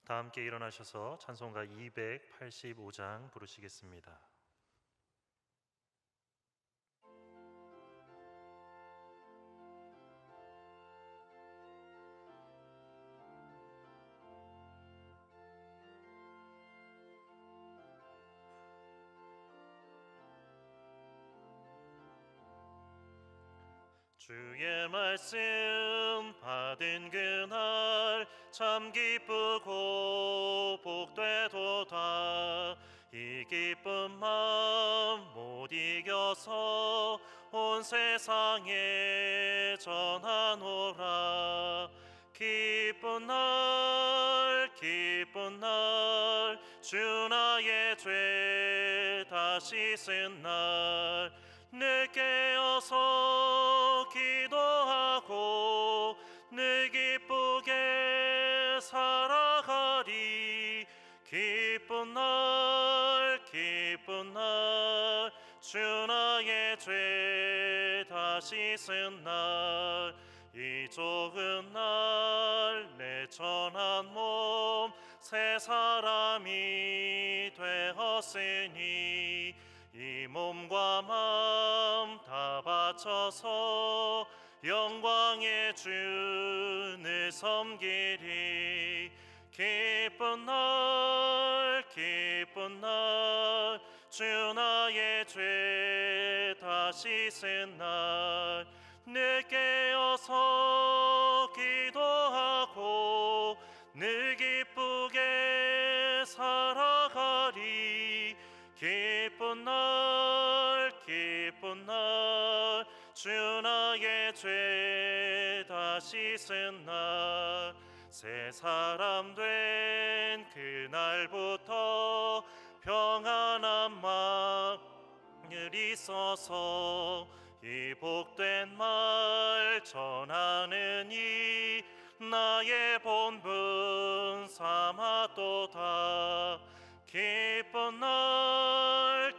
다 함께 일어나셔서 찬송가 285장 부르시겠습니다. 주의 말씀 받은 그날 참 기쁘고 복되도다. 이 기쁜 마음 못 이겨서 온 세상에 전하노라. 기쁜 날 주 나의 죄 다 씻은 날 늘 깨어서 기도하고 늘 기쁘게 살아가리. 기쁜 날 주 나의 죄 다 씻은 날 이 좋은 날 내 천한 몸 새 사람이 되었으니 이 몸과 마음 다 바쳐서 영광의 주를 섬기리. 기쁜 날 주 나의 죄 다 씻은 날 늘 깨어서 기도하고 늘 기쁘게 살아가리. 기쁜 날 주 나의 죄 다 씻은 날 새 사람 된 그날부터 평안한 마음을 있어서 이 복된 말 전하느니 나의 본분 삼았도다. 기쁜 날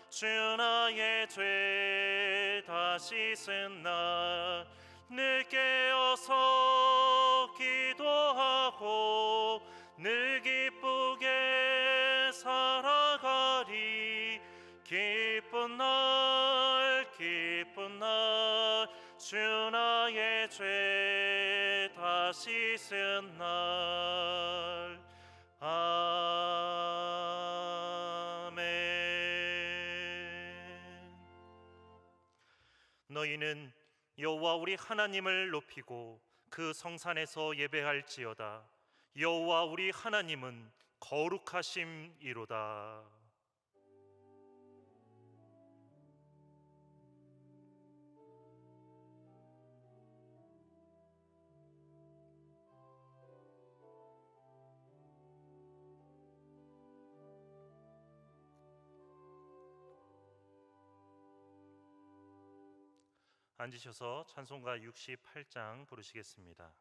주 나의 죄 다 씻은 날 늘 깨어서 기도하고 늘 기쁘게 살아가리. 기쁜 날 주 나의 죄 다 씻은 날 아멘. 너희는 여호와 우리 하나님을 높이고 그 성산에서 예배할지어다. 여호와 우리 하나님은 거룩하심이로다. 앉으셔서 찬송가 68장 부르시겠습니다.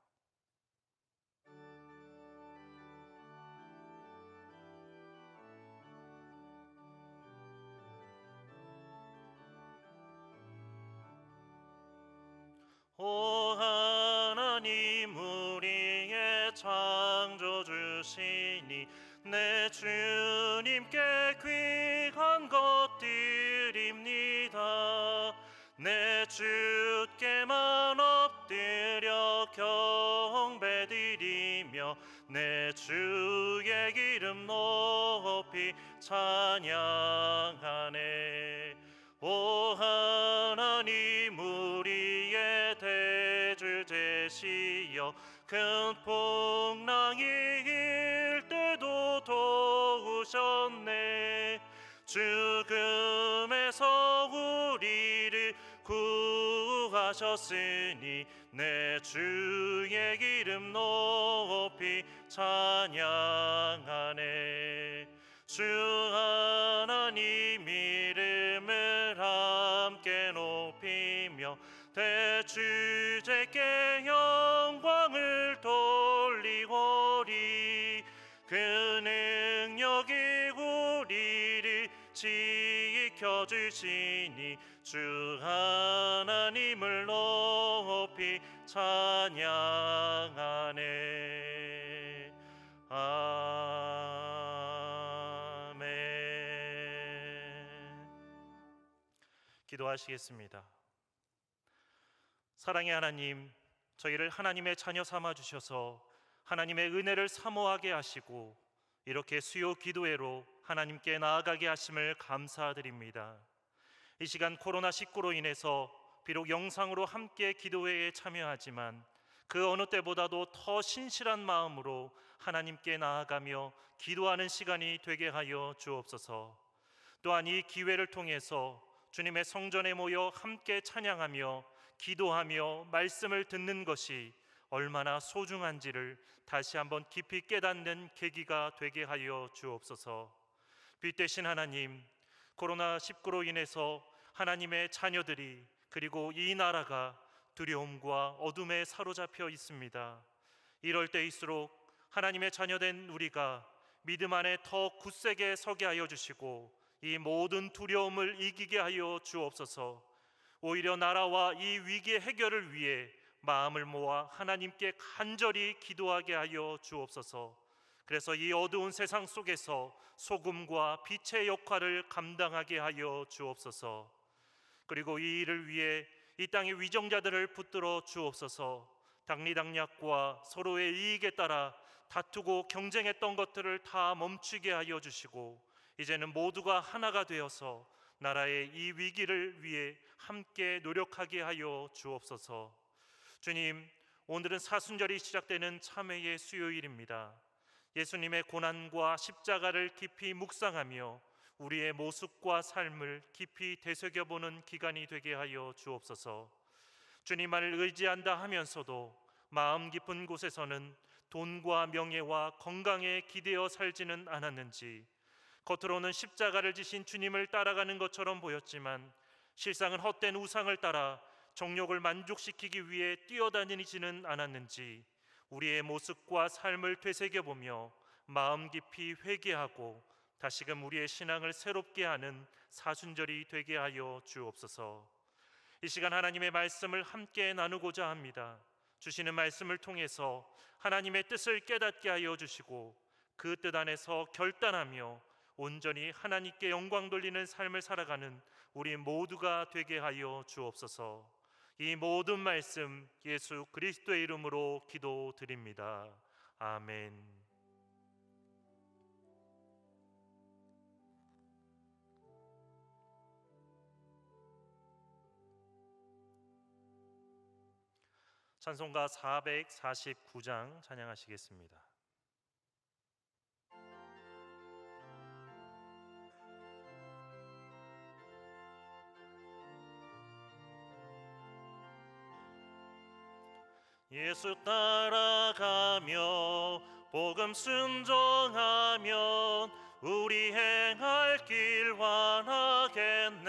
오 하나님 우리의 창조주시니 내 주님께 귀한 것드립니다. 내 주께만 엎드려 경배드리며 내 주의 이름 높이 찬양하네. 오 하나님 우리의 대주 되시어 큰 풍랑이 일 때도 도우셨네. 죽음에서 우리를 구하셨으니 내 주의 이름 높이 찬양하네. 주 하나님 이름을 함께 높이며 대주제께 영광을 돌리오리. 그 능력이 우리를 지켜주시니 주 하나님을 높이 찬양하네. 기도하시겠습니다. 사랑의 하나님, 저희를 하나님의 자녀 삼아 주셔서 하나님의 은혜를 사모하게 하시고 이렇게 수요 기도회로 하나님께 나아가게 하심을 감사드립니다. 이 시간 코로나19로 인해서 비록 영상으로 함께 기도회에 참여하지만 그 어느 때보다도 더 신실한 마음으로 하나님께 나아가며 기도하는 시간이 되게 하여 주옵소서. 또한 이 기회를 통해서 주님의 성전에 모여 함께 찬양하며 기도하며 말씀을 듣는 것이 얼마나 소중한지를 다시 한번 깊이 깨닫는 계기가 되게 하여 주옵소서. 빛되신 하나님, 코로나19로 인해서 하나님의 자녀들이 그리고 이 나라가 두려움과 어둠에 사로잡혀 있습니다. 이럴 때일수록 하나님의 자녀된 우리가 믿음 안에 더 굳세게 서게 하여 주시고 이 모든 두려움을 이기게 하여 주옵소서. 오히려 나라와 이 위기의 해결을 위해 마음을 모아 하나님께 간절히 기도하게 하여 주옵소서. 그래서 이 어두운 세상 속에서 소금과 빛의 역할을 감당하게 하여 주옵소서. 그리고 이 일을 위해 이 땅의 위정자들을 붙들어 주옵소서. 당리당략과 서로의 이익에 따라 다투고 경쟁했던 것들을 다 멈추게 하여 주시고 이제는 모두가 하나가 되어서 나라의 이 위기를 위해 함께 노력하게 하여 주옵소서. 주님, 오늘은 사순절이 시작되는 참회의 수요일입니다. 예수님의 고난과 십자가를 깊이 묵상하며 우리의 모습과 삶을 깊이 되새겨보는 기간이 되게 하여 주옵소서. 주님만을 의지한다 하면서도 마음 깊은 곳에서는 돈과 명예와 건강에 기대어 살지는 않았는지, 겉으로는 십자가를 지신 주님을 따라가는 것처럼 보였지만 실상은 헛된 우상을 따라 정욕을 만족시키기 위해 뛰어다니지는 않았는지 우리의 모습과 삶을 되새겨보며 마음 깊이 회개하고 다시금 우리의 신앙을 새롭게 하는 사순절이 되게 하여 주옵소서. 이 시간 하나님의 말씀을 함께 나누고자 합니다. 주시는 말씀을 통해서 하나님의 뜻을 깨닫게 하여 주시고 그 뜻 안에서 결단하며 온전히 하나님께 영광 돌리는 삶을 살아가는 우리 모두가 되게 하여 주옵소서. 이 모든 말씀 예수 그리스도의 이름으로 기도드립니다. 아멘. 찬송가 449장 찬양하시겠습니다. 예수 따라가며 복음 순종하면 우리 행할 길 완하겠네.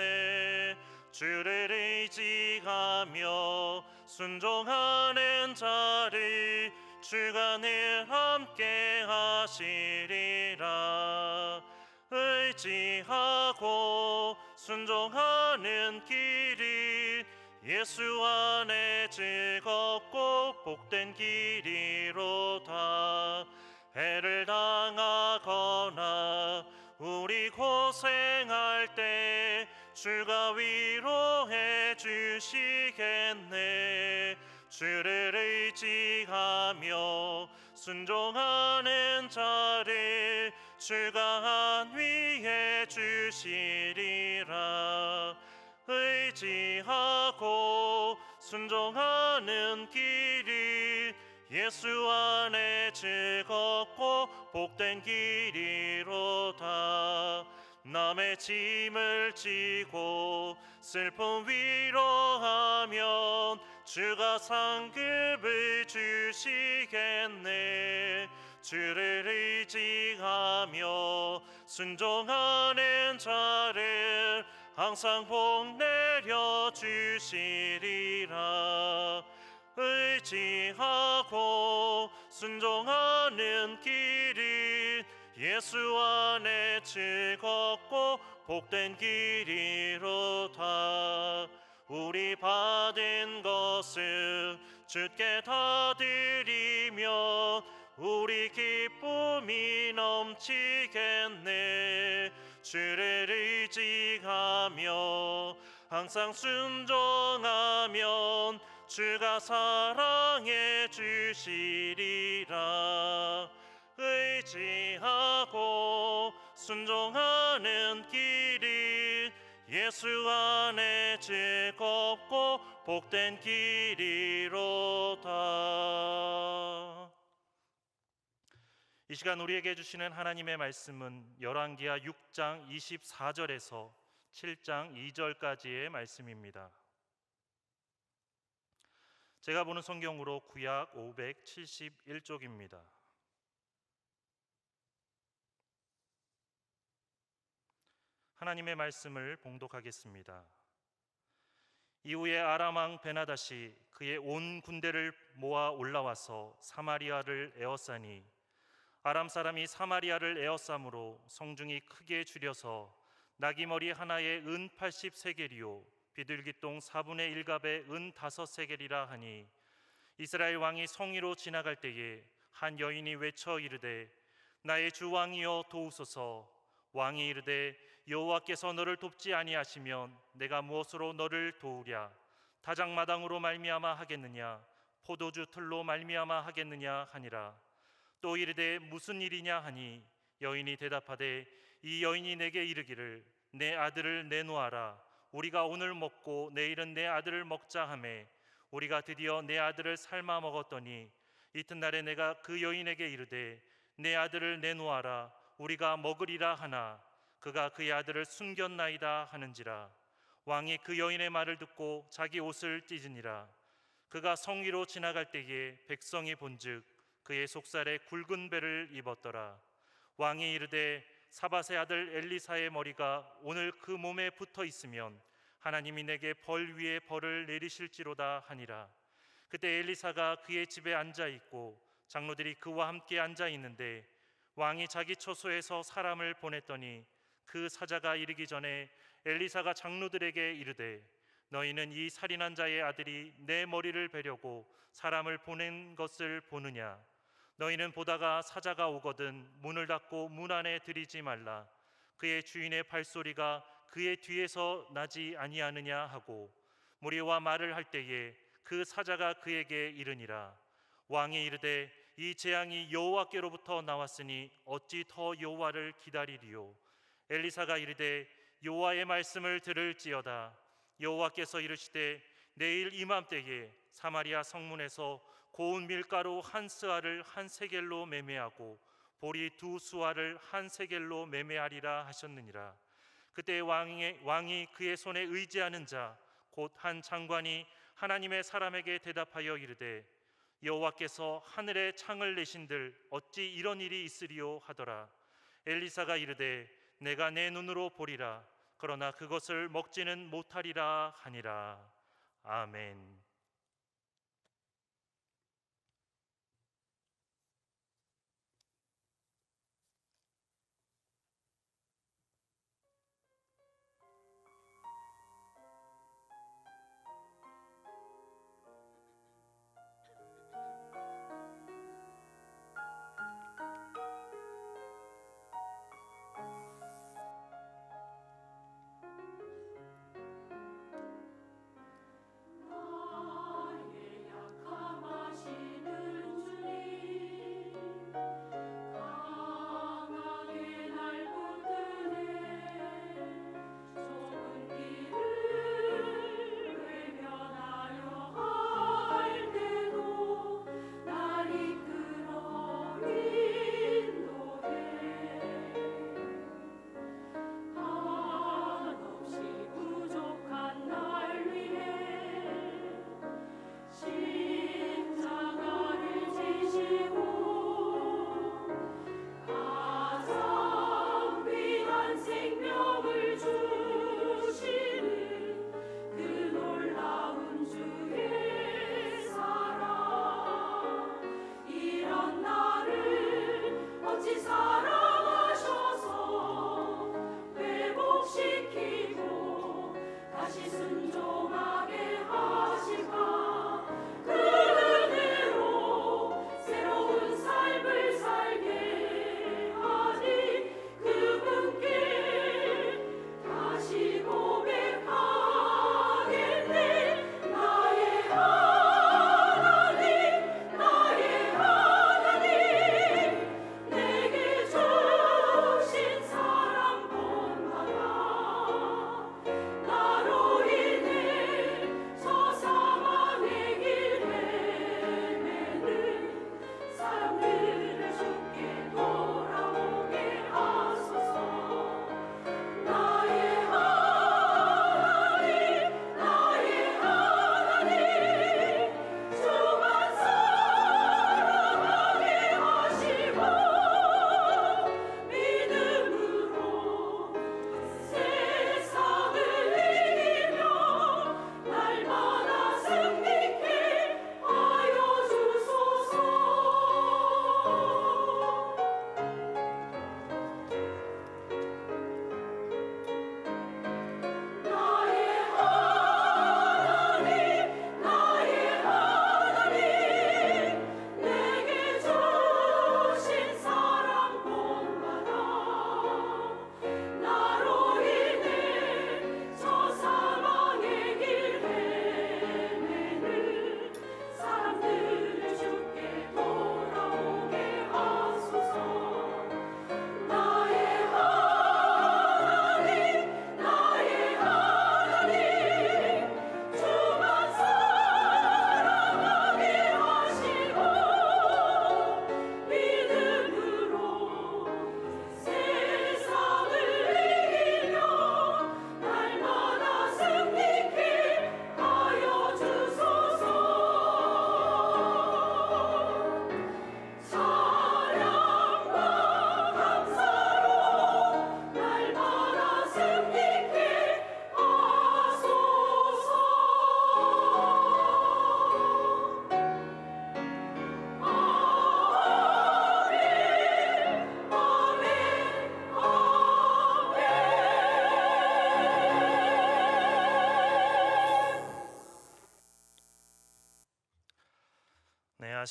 주를 의지하며 순종하는 자를 주가 늘 함께 하시리라. 의지하고 순종하는 길이 예수 안에 즐겁고 복된 길이로다. 해를 당하거나 우리 고생할 때 주가 위로해 주시겠네. 주를 의지하며 순종하는 자를 주가 안위해 주시리라. 의지하고 순종하는 길이 예수 안에 즐겁고 복된 길이로다. 남의 짐을 지고 슬픔 위로하면 주가 상급을 주시겠네. 주를 의지하며 순종하는 자를 항상 복 내려 주시리라. 의지하고 순종하는 길이 예수 안에 즐겁고 복된 길이로다. 우리 받은 것을 주께 다 드리며 우리 기쁨이 넘치겠네. 주를 의지하며 항상 순종하면 주가 사랑해 주시리라. 의지하고 순종하는 길이 예수 안에 즐겁고 복된 길이로다. 이 시간 우리에게 주시는 하나님의 말씀은 열왕기하 6장 24절에서 7장 2절까지의 말씀입니다. 제가 보는 성경으로 구약 571쪽입니다. 하나님의 말씀을 봉독하겠습니다. 이후에 아람 왕 베나다시 그의 온 군대를 모아 올라와서 사마리아를 에워싸니 아람 사람이 사마리아를 에워싸므로 성중이 크게 줄여서 나귀머리 하나에 은 80세겔이요 비둘기똥 4분의 1갑에 은 5세겔이라 하니 이스라엘 왕이 성위로 지나갈 때에 한 여인이 외쳐 이르되 나의 주 왕이여 도우소서. 왕이 이르되 여호와께서 너를 돕지 아니하시면 내가 무엇으로 너를 도우랴? 다장마당으로 말미암아 하겠느냐? 포도주 틀로 말미암아 하겠느냐 하니라. 또 이르되 무슨 일이냐 하니 여인이 대답하되 이 여인이 내게 이르기를 내 아들을 내놓아라. 우리가 오늘 먹고 내일은 내 아들을 먹자 하매 우리가 드디어 내 아들을 삶아 먹었더니 이튿날에 내가 그 여인에게 이르되 내 아들을 내놓아라. 우리가 먹으리라 하나 그가 그의 아들을 숨겼나이다 하는지라. 왕이 그 여인의 말을 듣고 자기 옷을 찢으니라. 그가 성위로 지나갈 때에 백성이 본즉 그의 속살에 굵은 배를 입었더라. 왕이 이르되 사밧의 아들 엘리사의 머리가 오늘 그 몸에 붙어 있으면 하나님이 내게 벌 위에 벌을 내리실지로다 하니라. 그때 엘리사가 그의 집에 앉아 있고 장로들이 그와 함께 앉아 있는데 왕이 자기 처소에서 사람을 보냈더니 그 사자가 이르기 전에 엘리사가 장로들에게 이르되 너희는 이 살인한 자의 아들이 내 머리를 베려고 사람을 보낸 것을 보느냐? 너희는 보다가 사자가 오거든 문을 닫고 문 안에 들이지 말라. 그의 주인의 발소리가 그의 뒤에서 나지 아니하느냐 하고 무리와 말을 할 때에 그 사자가 그에게 이르니라. 왕이 이르되 이 재앙이 여호와께로부터 나왔으니 어찌 더 여호와를 기다리리요? 엘리사가 이르되 여호와의 말씀을 들을지어다. 여호와께서 이르시되 내일 이맘때에 사마리아 성문에서 고운 밀가루 한 스아를 한 세겔로 매매하고 보리 2수아를 한 세겔로 매매하리라 하셨느니라. 그때 왕이 그의 손에 의지하는 자 곧 한 장관이 하나님의 사람에게 대답하여 이르되 여호와께서 하늘에 창을 내신들 어찌 이런 일이 있으리요 하더라. 엘리사가 이르되 내가 내 눈으로 보리라. 그러나 그것을 먹지는 못하리라 하니라. 아멘.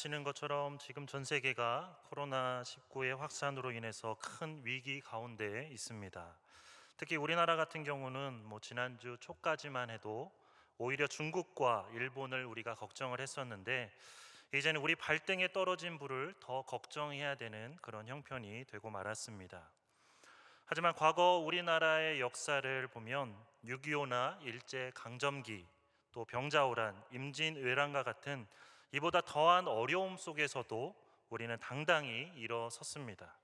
아시는 것처럼 지금 전 세계가 코로나19의 확산으로 인해서 큰 위기 가운데 있습니다. 특히 우리나라 같은 경우는 지난주 초까지만 해도 오히려 중국과 일본을 우리가 걱정을 했었는데, 이제는 우리 발등에 떨어진 불을 더 걱정해야 되는 그런 형편이 되고 말았습니다. 하지만 과거 우리나라의 역사를 보면 6.25나 일제강점기, 또 병자호란, 임진왜란과 같은 이보다 더한 어려움 속에서도 우리는 당당히 일어섰습니다.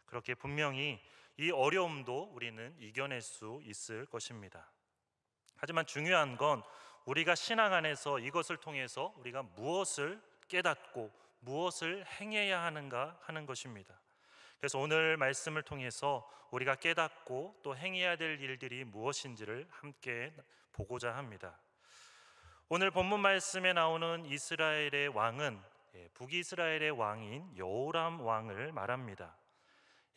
그렇게 분명히 이 어려움도 우리는 이겨낼 수 있을 것입니다. 하지만 중요한 건 우리가 신앙 안에서 이것을 통해서 우리가 무엇을 깨닫고 무엇을 행해야 하는가 하는 것입니다. 그래서 오늘 말씀을 통해서 우리가 깨닫고 또 행해야 될 일들이 무엇인지를 함께 보고자 합니다. 오늘 본문 말씀에 나오는 이스라엘의 왕은 북이스라엘의 왕인 여호람 왕을 말합니다.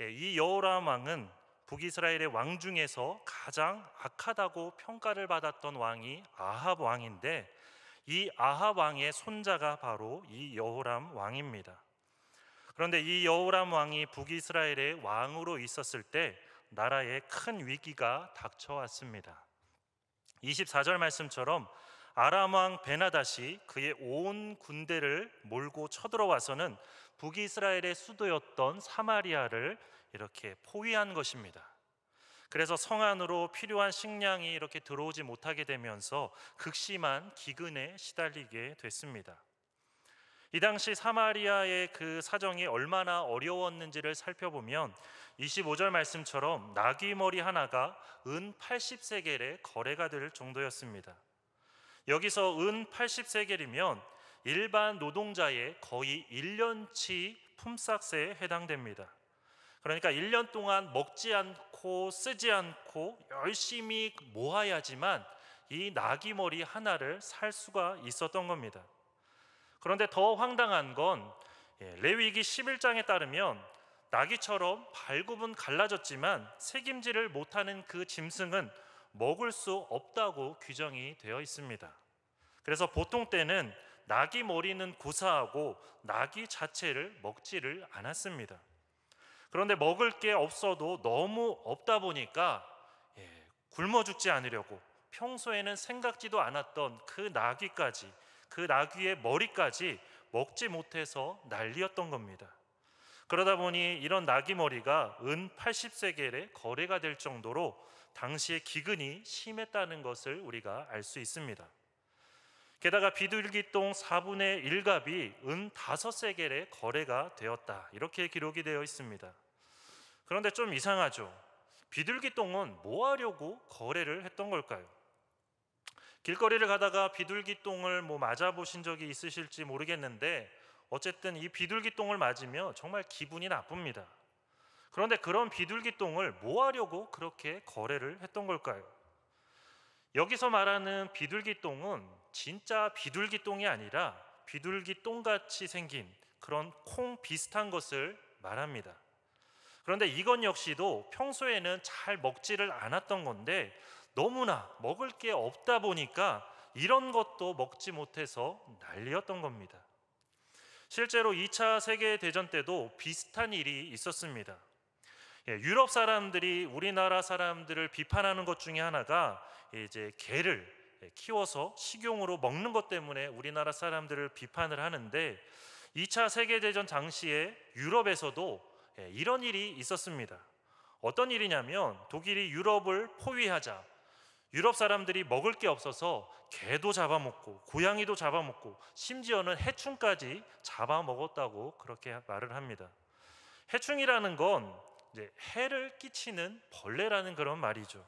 이 여호람 왕은 북이스라엘의 왕 중에서 가장 악하다고 평가를 받았던 왕이 아합 왕인데, 이 아합 왕의 손자가 바로 이 여호람 왕입니다. 그런데 이 여호람 왕이 북이스라엘의 왕으로 있었을 때 나라에 큰 위기가 닥쳐왔습니다. 24절 말씀처럼 아람 왕 베나닷이 그의 온 군대를 몰고 쳐들어와서는 북이스라엘의 수도였던 사마리아를 이렇게 포위한 것입니다. 그래서 성 안으로 필요한 식량이 이렇게 들어오지 못하게 되면서 극심한 기근에 시달리게 됐습니다. 이 당시 사마리아의 그 사정이 얼마나 어려웠는지를 살펴보면 25절 말씀처럼 나귀 머리 하나가 은 80세겔의 거래가 될 정도였습니다. 여기서 은 80세겔이면 일반 노동자의 거의 1년치 품삯에 해당됩니다. 그러니까 1년 동안 먹지 않고 쓰지 않고 열심히 모아야지만 이 나귀 머리 하나를 살 수가 있었던 겁니다. 그런데 더 황당한 건 레위기 11장에 따르면 나귀처럼 발굽은 갈라졌지만 책임지를 못하는 그 짐승은 먹을 수 없다고 규정이 되어 있습니다. 그래서 보통 때는 나귀 머리는 고사하고 나귀 자체를 먹지를 않았습니다. 그런데 먹을 게 없어도 너무 없다 보니까 굶어 죽지 않으려고 평소에는 생각지도 않았던 그 나귀까지, 그 나귀의 머리까지 먹지 못해서 난리였던 겁니다. 그러다 보니 이런 나귀 머리가 은 80세겔의 거래가 될 정도로 당시의 기근이 심했다는 것을 우리가 알 수 있습니다. 게다가 비둘기똥 4분의 1갑이 은 5세겔의 거래가 되었다, 이렇게 기록이 되어 있습니다. 그런데 좀 이상하죠. 비둘기똥은 뭐 하려고 거래를 했던 걸까요? 길거리를 가다가 비둘기똥을 맞아보신 적이 있으실지 모르겠는데, 어쨌든 이 비둘기똥을 맞으면 정말 기분이 나쁩니다. 그런데 그런 비둘기똥을 뭐 하려고 그렇게 거래를 했던 걸까요? 여기서 말하는 비둘기똥은 진짜 비둘기똥이 아니라 비둘기똥같이 생긴 그런 콩 비슷한 것을 말합니다. 그런데 이건 역시도 평소에는 잘 먹지를 않았던 건데 너무나 먹을 게 없다 보니까 이런 것도 먹지 못해서 난리였던 겁니다. 실제로 2차 세계대전 때도 비슷한 일이 있었습니다. 유럽 사람들이 우리나라 사람들을 비판하는 것 중에 하나가 이제 개를 키워서 식용으로 먹는 것 때문에 우리나라 사람들을 비판을 하는데, 2차 세계대전 당시에 유럽에서도 이런 일이 있었습니다. 어떤 일이냐면 독일이 유럽을 포위하자 유럽 사람들이 먹을 게 없어서 개도 잡아먹고 고양이도 잡아먹고 심지어는 해충까지 잡아먹었다고 그렇게 말을 합니다. 해충이라는 건 이제 해를 끼치는 벌레라는 그런 말이죠.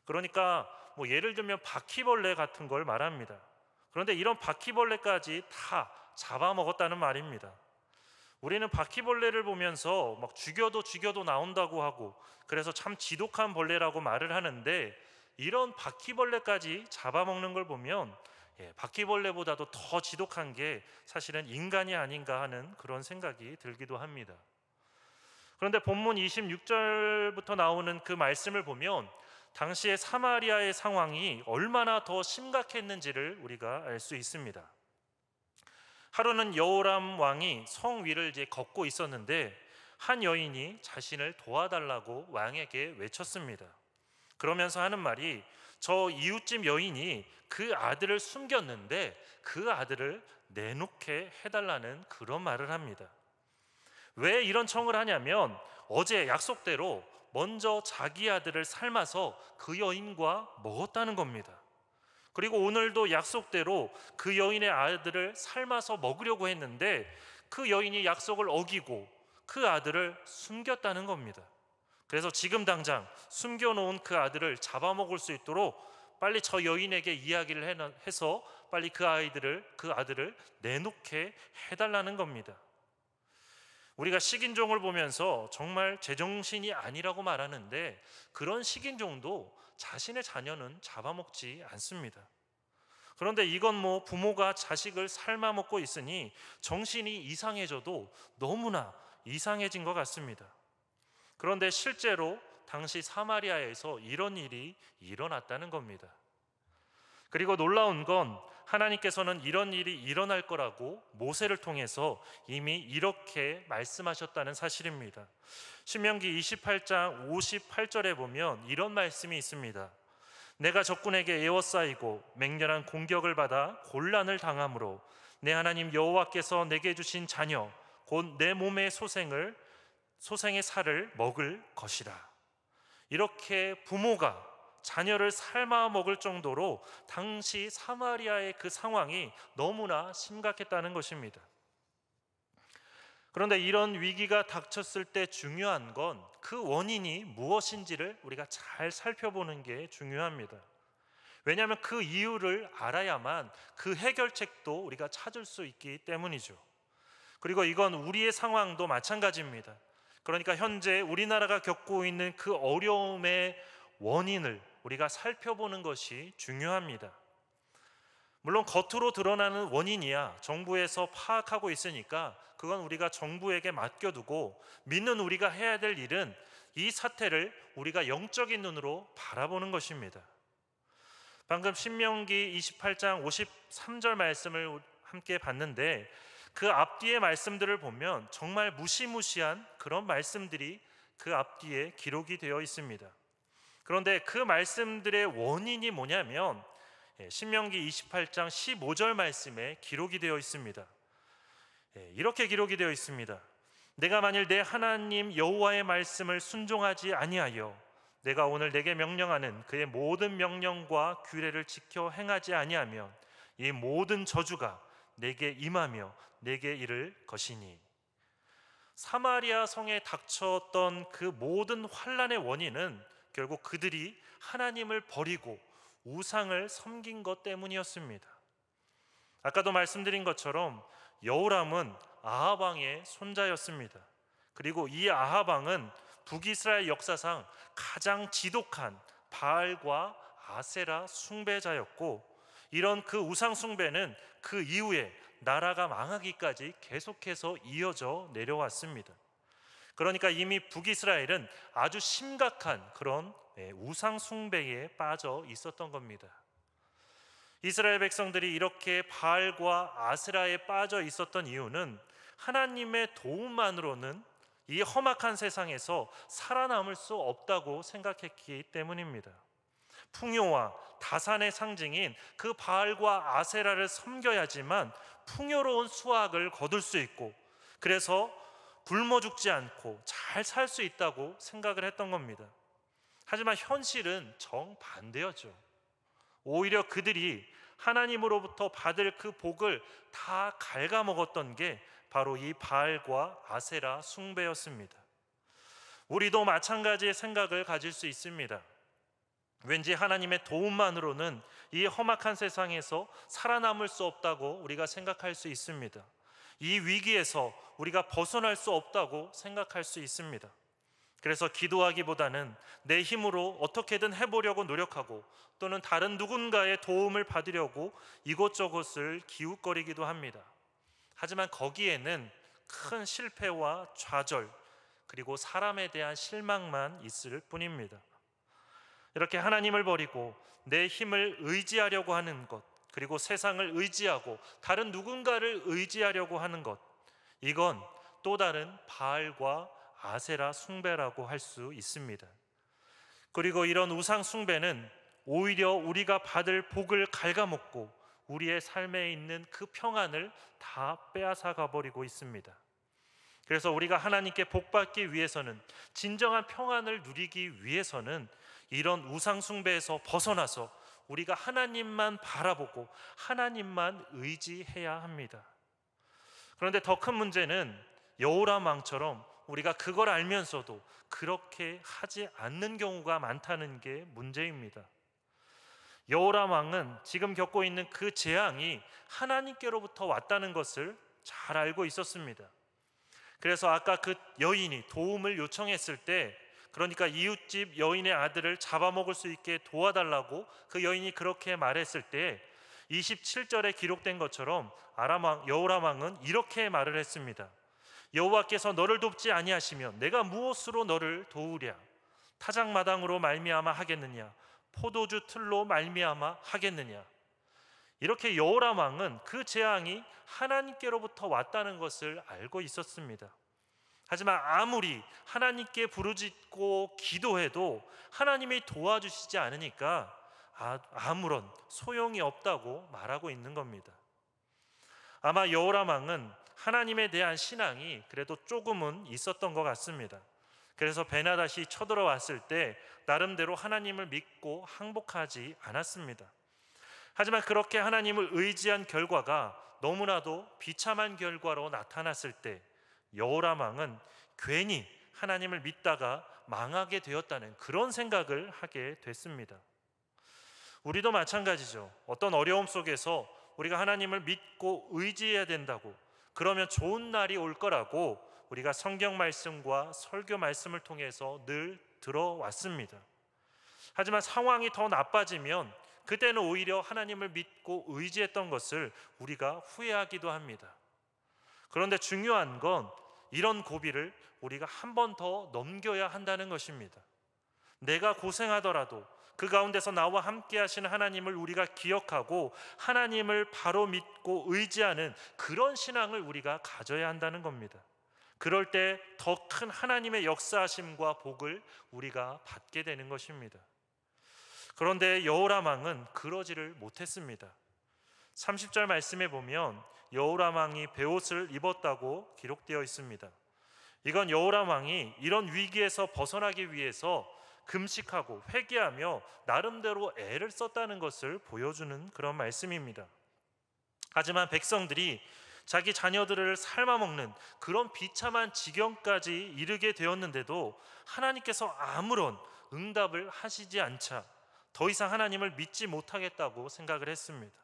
그러니까 예를 들면 바퀴벌레 같은 걸 말합니다. 그런데 이런 바퀴벌레까지 다 잡아먹었다는 말입니다. 우리는 바퀴벌레를 보면서 막 죽여도 나온다고 하고 그래서 참 지독한 벌레라고 말을 하는데, 이런 바퀴벌레까지 잡아먹는 걸 보면 바퀴벌레보다도 더 지독한 게 사실은 인간이 아닌가 하는 그런 생각이 들기도 합니다. 그런데 본문 26절부터 나오는 그 말씀을 보면 당시의 사마리아의 상황이 얼마나 더 심각했는지를 우리가 알 수 있습니다. 하루는 여호람 왕이 성 위를 이제 걷고 있었는데 한 여인이 자신을 도와달라고 왕에게 외쳤습니다. 그러면서 하는 말이, 저 이웃집 여인이 그 아들을 숨겼는데 그 아들을 내놓게 해달라는 그런 말을 합니다. 왜 이런 청을 하냐면 어제 약속대로 먼저 자기 아들을 삶아서 그 여인과 먹었다는 겁니다. 그리고 오늘도 약속대로 그 여인의 아들을 삶아서 먹으려고 했는데 그 여인이 약속을 어기고 그 아들을 숨겼다는 겁니다. 그래서 지금 당장 숨겨놓은 그 아들을 잡아먹을 수 있도록 빨리 저 여인에게 이야기를 해서 빨리 그 아들을 내놓게 해달라는 겁니다. 우리가 식인종을 보면서 정말 제정신이 아니라고 말하는데 그런 식인종도 자신의 자녀는 잡아먹지 않습니다. 그런데 이건 부모가 자식을 삶아 먹고 있으니 정신이 이상해져도 너무나 이상해진 것 같습니다. 그런데 실제로 당시 사마리아에서 이런 일이 일어났다는 겁니다. 그리고 놀라운 건 하나님께서는 이런 일이 일어날 거라고 모세를 통해서 이미 이렇게 말씀하셨다는 사실입니다. 신명기 28장 58절에 보면 이런 말씀이 있습니다. 내가 적군에게 에워싸이고 맹렬한 공격을 받아 곤란을 당함으로 내 하나님 여호와께서 내게 주신 자녀 곧 내 몸의 소생의 살을 먹을 것이라. 이렇게 부모가 자녀를 삶아 먹을 정도로 당시 사마리아의 그 상황이 너무나 심각했다는 것입니다. 그런데 이런 위기가 닥쳤을 때 중요한 건 그 원인이 무엇인지를 우리가 잘 살펴보는 게 중요합니다. 왜냐하면 그 이유를 알아야만 그 해결책도 우리가 찾을 수 있기 때문이죠. 그리고 이건 우리의 상황도 마찬가지입니다. 그러니까 현재 우리나라가 겪고 있는 그 어려움의 원인을 우리가 살펴보는 것이 중요합니다. 물론 겉으로 드러나는 원인이야 정부에서 파악하고 있으니까 그건 우리가 정부에게 맡겨두고 믿는 우리가 해야 될 일은 이 사태를 우리가 영적인 눈으로 바라보는 것입니다. 방금 신명기 28장 53절 말씀을 함께 봤는데 그 앞뒤의 말씀들을 보면 정말 무시무시한 그런 말씀들이 그 앞뒤에 기록이 되어 있습니다. 그런데 그 말씀들의 원인이 뭐냐면 신명기 28장 15절 말씀에 기록이 되어 있습니다. 이렇게 기록이 되어 있습니다. 내가 만일 내 하나님 여호와의 말씀을 순종하지 아니하여 내가 오늘 내게 명령하는 그의 모든 명령과 규례를 지켜 행하지 아니하면 이 모든 저주가 내게 임하며 내게 이를 것이니. 사마리아 성에 닥쳤던 그 모든 환난의 원인은 결국 그들이 하나님을 버리고 우상을 섬긴 것 때문이었습니다. 아까도 말씀드린 것처럼 여호람은 아합 왕의 손자였습니다. 그리고 이 아합 왕은 북이스라엘 역사상 가장 지독한 바알과 아세라 숭배자였고 이런 그 우상 숭배는 그 이후에 나라가 망하기까지 계속해서 이어져 내려왔습니다. 그러니까 이미 북이스라엘은 아주 심각한 그런 우상 숭배에 빠져 있었던 겁니다. 이스라엘 백성들이 이렇게 바알과 아세라에 빠져 있었던 이유는 하나님의 도움만으로는 이 험악한 세상에서 살아남을 수 없다고 생각했기 때문입니다. 풍요와 다산의 상징인 그 바알과 아세라를 섬겨야지만 풍요로운 수확을 거둘 수 있고 그래서 굶어 죽지 않고 잘 살 수 있다고 생각을 했던 겁니다. 하지만 현실은 정반대였죠. 오히려 그들이 하나님으로부터 받을 그 복을 다 갉아먹었던 게 바로 이 바알과 아세라 숭배였습니다. 우리도 마찬가지의 생각을 가질 수 있습니다. 왠지 하나님의 도움만으로는 이 험악한 세상에서 살아남을 수 없다고 우리가 생각할 수 있습니다. 이 위기에서 우리가 벗어날 수 없다고 생각할 수 있습니다. 그래서 기도하기보다는 내 힘으로 어떻게든 해보려고 노력하고 또는 다른 누군가의 도움을 받으려고 이곳저곳을 기웃거리기도 합니다. 하지만 거기에는 큰 실패와 좌절 그리고 사람에 대한 실망만 있을 뿐입니다. 이렇게 하나님을 버리고 내 힘을 의지하려고 하는 것, 그리고 세상을 의지하고 다른 누군가를 의지하려고 하는 것, 이건 또 다른 바알과 아세라 숭배라고 할 수 있습니다. 그리고 이런 우상 숭배는 오히려 우리가 받을 복을 갉아먹고 우리의 삶에 있는 그 평안을 다 빼앗아 가버리고 있습니다. 그래서 우리가 하나님께 복받기 위해서는, 진정한 평안을 누리기 위해서는 이런 우상 숭배에서 벗어나서 우리가 하나님만 바라보고 하나님만 의지해야 합니다. 그런데 더 큰 문제는 여호람 왕처럼 우리가 그걸 알면서도 그렇게 하지 않는 경우가 많다는 게 문제입니다. 여호람 왕은 지금 겪고 있는 그 재앙이 하나님께로부터 왔다는 것을 잘 알고 있었습니다. 그래서 아까 그 여인이 도움을 요청했을 때, 그러니까 이웃집 여인의 아들을 잡아먹을 수 있게 도와달라고 그 여인이 그렇게 말했을 때 27절에 기록된 것처럼 여호람 왕은 이렇게 말을 했습니다. 여호와께서 너를 돕지 아니하시면 내가 무엇으로 너를 도우랴? 타작마당으로 말미암아 하겠느냐? 포도주 틀로 말미암아 하겠느냐? 이렇게 여호람 왕은 그 재앙이 하나님께로부터 왔다는 것을 알고 있었습니다. 하지만 아무리 하나님께 부르짖고 기도해도 하나님이 도와주시지 않으니까 아무런 소용이 없다고 말하고 있는 겁니다. 아마 여호람 왕은 하나님에 대한 신앙이 그래도 조금은 있었던 것 같습니다. 그래서 베나닷이 쳐들어왔을 때 나름대로 하나님을 믿고 항복하지 않았습니다. 하지만 그렇게 하나님을 의지한 결과가 너무나도 비참한 결과로 나타났을 때 여호람 왕은 괜히 하나님을 믿다가 망하게 되었다는 그런 생각을 하게 됐습니다. 우리도 마찬가지죠. 어떤 어려움 속에서 우리가 하나님을 믿고 의지해야 된다고, 그러면 좋은 날이 올 거라고 우리가 성경 말씀과 설교 말씀을 통해서 늘 들어왔습니다. 하지만 상황이 더 나빠지면 그때는 오히려 하나님을 믿고 의지했던 것을 우리가 후회하기도 합니다. 그런데 중요한 건 이런 고비를 우리가 한 번 더 넘겨야 한다는 것입니다. 내가 고생하더라도 그 가운데서 나와 함께 하시는 하나님을 우리가 기억하고 하나님을 바로 믿고 의지하는 그런 신앙을 우리가 가져야 한다는 겁니다. 그럴 때 더 큰 하나님의 역사하심과 복을 우리가 받게 되는 것입니다. 그런데 여호람 왕은 그러지를 못했습니다. 30절 말씀에 보면 여호람 왕이 베옷을 입었다고 기록되어 있습니다. 이건 여호람 왕이 이런 위기에서 벗어나기 위해서 금식하고 회개하며 나름대로 애를 썼다는 것을 보여주는 그런 말씀입니다. 하지만 백성들이 자기 자녀들을 삶아먹는 그런 비참한 지경까지 이르게 되었는데도 하나님께서 아무런 응답을 하시지 않자 더 이상 하나님을 믿지 못하겠다고 생각을 했습니다.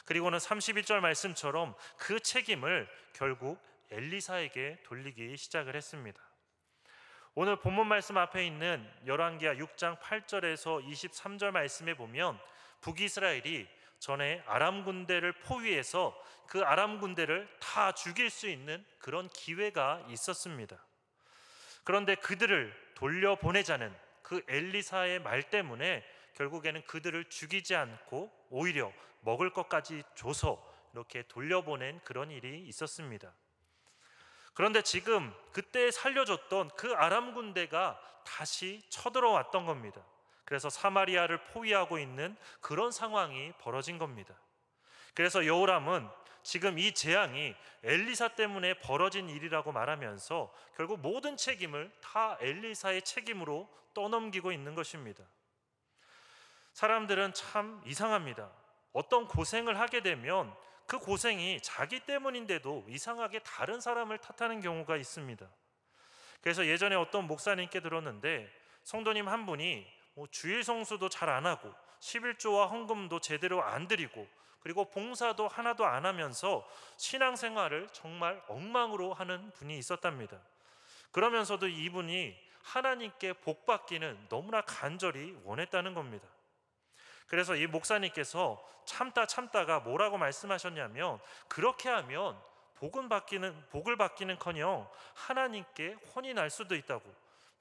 그리고는 31절 말씀처럼 그 책임을 결국 엘리사에게 돌리기 시작을 했습니다. 오늘 본문 말씀 앞에 있는 열왕기하 6장 8절에서 23절 말씀에 보면 북이스라엘이 전에 아람 군대를 포위해서 그 아람 군대를 다 죽일 수 있는 그런 기회가 있었습니다. 그런데 그들을 돌려보내자는 그 엘리사의 말 때문에 결국에는 그들을 죽이지 않고 오히려 먹을 것까지 줘서 이렇게 돌려보낸 그런 일이 있었습니다. 그런데 지금 그때 살려줬던 그 아람 군대가 다시 쳐들어왔던 겁니다. 그래서 사마리아를 포위하고 있는 그런 상황이 벌어진 겁니다. 그래서 여호람은 지금 이 재앙이 엘리사 때문에 벌어진 일이라고 말하면서 결국 모든 책임을 다 엘리사의 책임으로 떠넘기고 있는 것입니다. 사람들은 참 이상합니다. 어떤 고생을 하게 되면 그 고생이 자기 때문인데도 이상하게 다른 사람을 탓하는 경우가 있습니다. 그래서 예전에 어떤 목사님께 들었는데 성도님 한 분이 주일 성수도 잘 안 하고 11조와 헌금도 제대로 안 드리고 그리고 봉사도 하나도 안 하면서 신앙생활을 정말 엉망으로 하는 분이 있었답니다. 그러면서도 이분이 하나님께 복받기는 너무나 간절히 원했다는 겁니다. 그래서 이 목사님께서 참다가 뭐라고 말씀하셨냐면 그렇게 하면 복을 받기는커녕 하나님께 혼이 날 수도 있다고,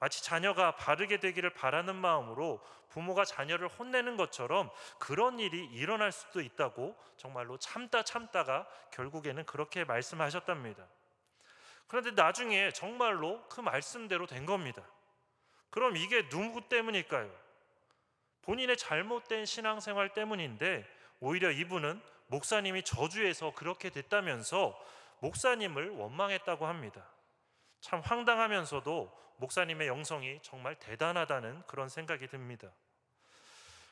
마치 자녀가 바르게 되기를 바라는 마음으로 부모가 자녀를 혼내는 것처럼 그런 일이 일어날 수도 있다고 정말로 참다가 결국에는 그렇게 말씀하셨답니다. 그런데 나중에 정말로 그 말씀대로 된 겁니다. 그럼 이게 누구 때문일까요? 본인의 잘못된 신앙생활 때문인데 오히려 이분은 목사님이 저주해서 그렇게 됐다면서 목사님을 원망했다고 합니다. 참 황당하면서도 목사님의 영성이 정말 대단하다는 그런 생각이 듭니다.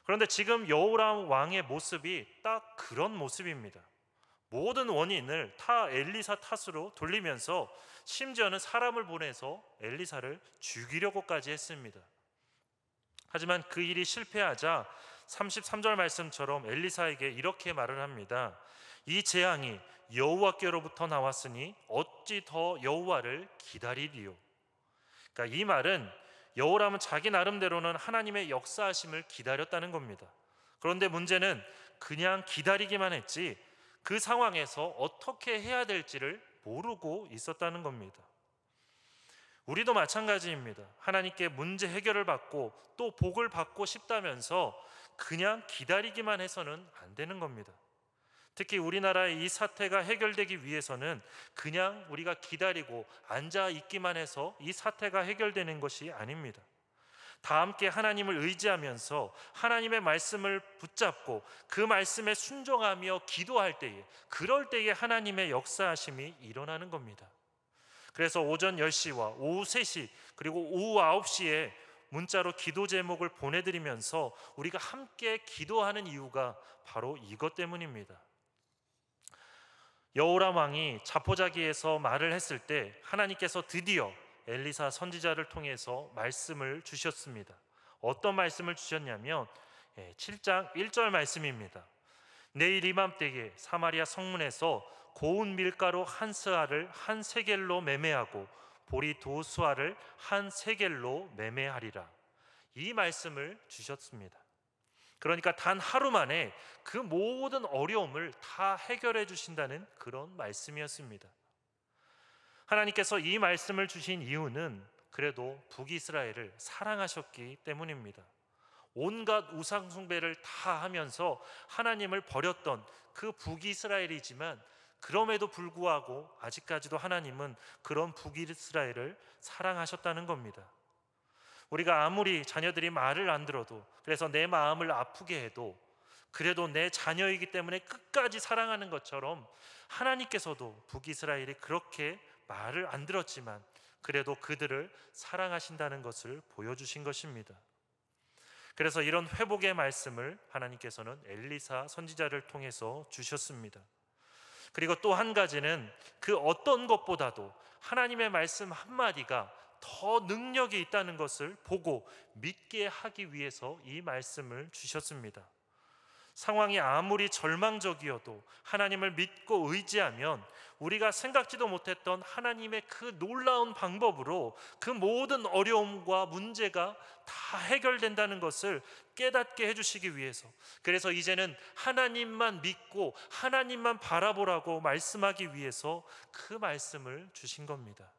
그런데 지금 여호람 왕의 모습이 딱 그런 모습입니다. 모든 원인을 다 엘리사 탓으로 돌리면서 심지어는 사람을 보내서 엘리사를 죽이려고까지 했습니다. 하지만 그 일이 실패하자 33절 말씀처럼 엘리사에게 이렇게 말을 합니다. 이 재앙이 여호와께로부터 나왔으니 어찌 더 여호와를 기다리리요. 그러니까 이 말은 여호람은 자기 나름대로는 하나님의 역사하심을 기다렸다는 겁니다. 그런데 문제는 그냥 기다리기만 했지 그 상황에서 어떻게 해야 될지를 모르고 있었다는 겁니다. 우리도 마찬가지입니다. 하나님께 문제 해결을 받고 또 복을 받고 싶다면서 그냥 기다리기만 해서는 안 되는 겁니다. 특히 우리나라의 이 사태가 해결되기 위해서는 그냥 우리가 기다리고 앉아 있기만 해서 이 사태가 해결되는 것이 아닙니다. 다 함께 하나님을 의지하면서 하나님의 말씀을 붙잡고 그 말씀에 순종하며 기도할 때에, 그럴 때에 하나님의 역사하심이 일어나는 겁니다. 그래서 오전 10시와 오후 3시 그리고 오후 9시에 문자로 기도 제목을 보내드리면서 우리가 함께 기도하는 이유가 바로 이것 때문입니다. 여호람 왕이 자포자기에서 말을 했을 때 하나님께서 드디어 엘리사 선지자를 통해서 말씀을 주셨습니다. 어떤 말씀을 주셨냐면 7장 1절 말씀입니다. 내일 이맘때에 사마리아 성문에서 고운 밀가루 한 스아를 한 세겔로 매매하고 보리 두 스아를 한 세겔로 매매하리라. 이 말씀을 주셨습니다. 그러니까 단 하루 만에 그 모든 어려움을 다 해결해 주신다는 그런 말씀이었습니다. 하나님께서 이 말씀을 주신 이유는 그래도 북이스라엘을 사랑하셨기 때문입니다. 온갖 우상 숭배를 다 하면서 하나님을 버렸던 그 북이스라엘이지만 그럼에도 불구하고 아직까지도 하나님은 그런 북이스라엘을 사랑하셨다는 겁니다. 우리가 아무리 자녀들이 말을 안 들어도, 그래서 내 마음을 아프게 해도 그래도 내 자녀이기 때문에 끝까지 사랑하는 것처럼 하나님께서도 북이스라엘이 그렇게 말을 안 들었지만 그래도 그들을 사랑하신다는 것을 보여주신 것입니다. 그래서 이런 회복의 말씀을 하나님께서는 엘리사 선지자를 통해서 주셨습니다. 그리고 또 한 가지는 그 어떤 것보다도 하나님의 말씀 한마디가 더 능력이 있다는 것을 보고 믿게 하기 위해서 이 말씀을 주셨습니다. 상황이 아무리 절망적이어도 하나님을 믿고 의지하면 우리가 생각지도 못했던 하나님의 그 놀라운 방법으로 그 모든 어려움과 문제가 다 해결된다는 것을 깨닫게 해주시기 위해서, 그래서 이제는 하나님만 믿고 하나님만 바라보라고 말씀하기 위해서 그 말씀을 주신 겁니다.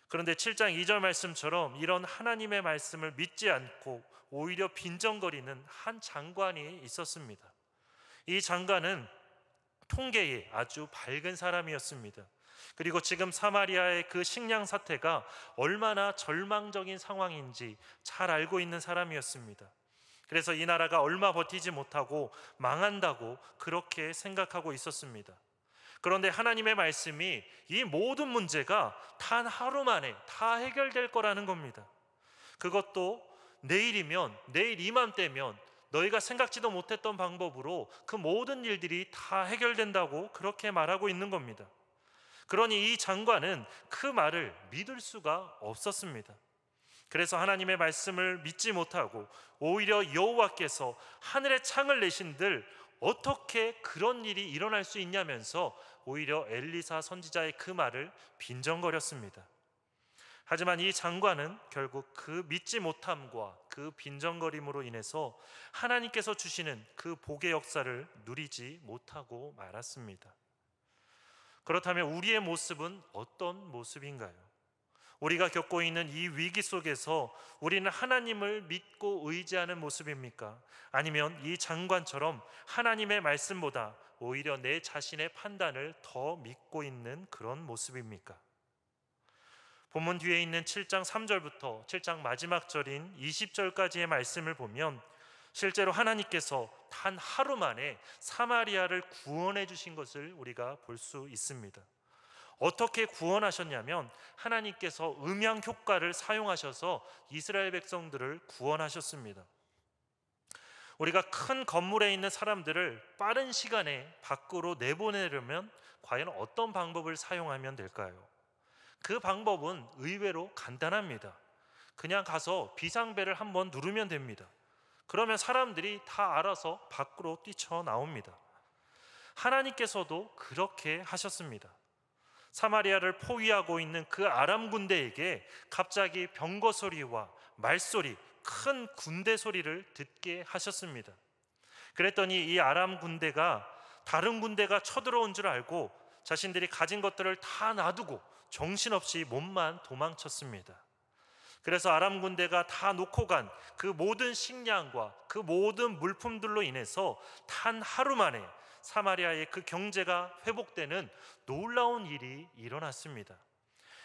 그런데 7장 2절 말씀처럼 이런 하나님의 말씀을 믿지 않고 오히려 빈정거리는 한 장관이 있었습니다. 이 장관은 통계에 아주 밝은 사람이었습니다. 그리고 지금 사마리아의 그 식량 사태가 얼마나 절망적인 상황인지 잘 알고 있는 사람이었습니다. 그래서 이 나라가 얼마 버티지 못하고 망한다고 그렇게 생각하고 있었습니다. 그런데 하나님의 말씀이 이 모든 문제가 단 하루 만에 다 해결될 거라는 겁니다. 그것도 내일이면, 내일 이맘때면 너희가 생각지도 못했던 방법으로 그 모든 일들이 다 해결된다고 그렇게 말하고 있는 겁니다. 그러니 이 장관은 그 말을 믿을 수가 없었습니다. 그래서 하나님의 말씀을 믿지 못하고 오히려 여호와께서 하늘의 창을 내신들 어떻게 그런 일이 일어날 수 있냐면서 오히려 엘리사 선지자의 그 말을 빈정거렸습니다. 하지만 이 장관은 결국 그 믿지 못함과 그 빈정거림으로 인해서 하나님께서 주시는 그 복의 역사를 누리지 못하고 말았습니다. 그렇다면 우리의 모습은 어떤 모습인가요? 우리가 겪고 있는 이 위기 속에서 우리는 하나님을 믿고 의지하는 모습입니까? 아니면 이 장관처럼 하나님의 말씀보다 오히려 내 자신의 판단을 더 믿고 있는 그런 모습입니까? 본문 뒤에 있는 7장 3절부터 7장 마지막 절인 20절까지의 말씀을 보면 실제로 하나님께서 단 하루 만에 사마리아를 구원해 주신 것을 우리가 볼 수 있습니다. 어떻게 구원하셨냐면 하나님께서 음향 효과를 사용하셔서 이스라엘 백성들을 구원하셨습니다. 우리가 큰 건물에 있는 사람들을 빠른 시간에 밖으로 내보내려면 과연 어떤 방법을 사용하면 될까요? 그 방법은 의외로 간단합니다. 그냥 가서 비상벨을 한번 누르면 됩니다. 그러면 사람들이 다 알아서 밖으로 뛰쳐나옵니다. 하나님께서도 그렇게 하셨습니다. 사마리아를 포위하고 있는 그 아람 군대에게 갑자기 병거 소리와 말소리, 큰 군대 소리를 듣게 하셨습니다. 그랬더니 이 아람 군대가 다른 군대가 쳐들어온 줄 알고 자신들이 가진 것들을 다 놔두고 정신없이 몸만 도망쳤습니다. 그래서 아람 군대가 다 놓고 간 그 모든 식량과 그 모든 물품들로 인해서 단 하루 만에 사마리아의 그 경제가 회복되는 놀라운 일이 일어났습니다.